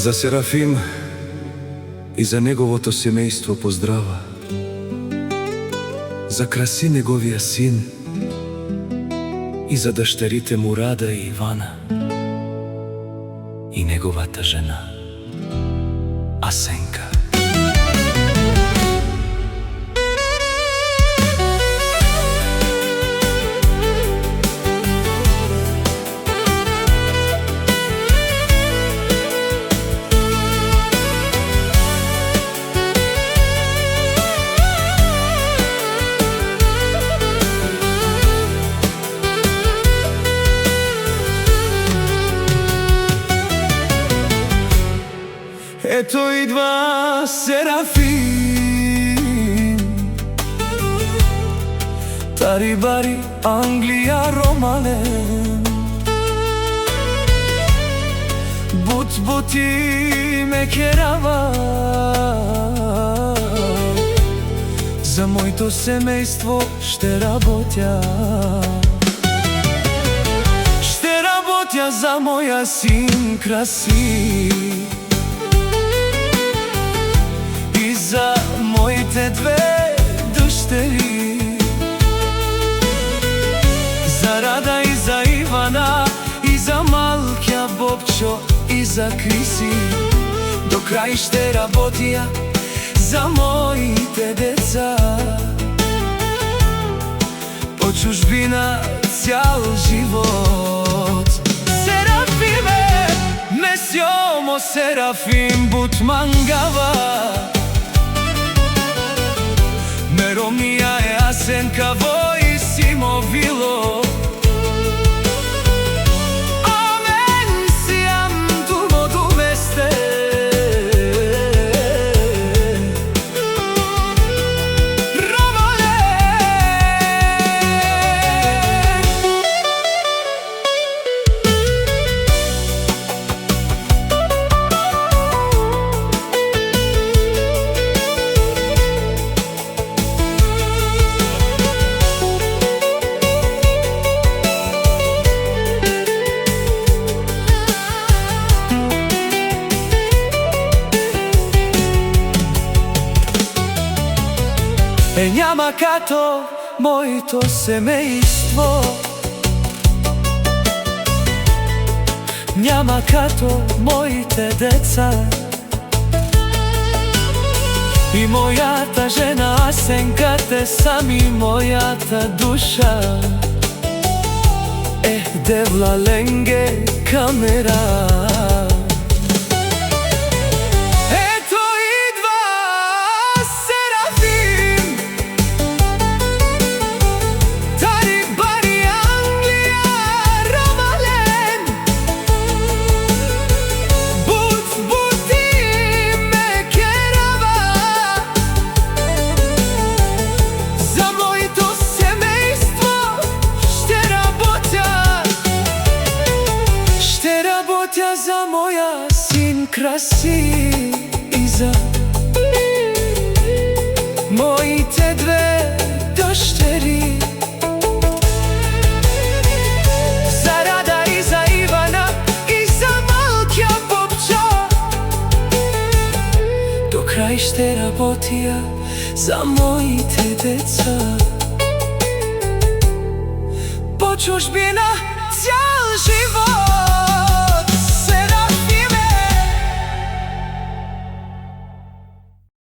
За Серафим и за неговото семејство поздрава, за Краси неговија син и за дъщерите му Рада и Ивана и неговата жена Асенка. Ето идва Серафим, Тари-бари, Англија, ромален. Бут-бути ме керава, за моето семејство ще работя. Ще работя за моја син Краси, за моите две дъщери, за Рада и за Ивана, и за малкия Бобчо, и за Криси. До крај ще работя за моите деца. По чужбина цял живот. Серафиме, месиомо Серафим, бут мангава. Меромија е Асенка во Исимо вило. Амен сијам думо думесте. Няма като моето семејство, няма като моите деца и мојата жена Асенка, те сами мојата душа. Девла ленге камера. За моя син Краси и за моите две дъщери, за Рада и за Ивана и за малкия Бобчо. До крај ще работя за моите деца. По чужбина цял живот.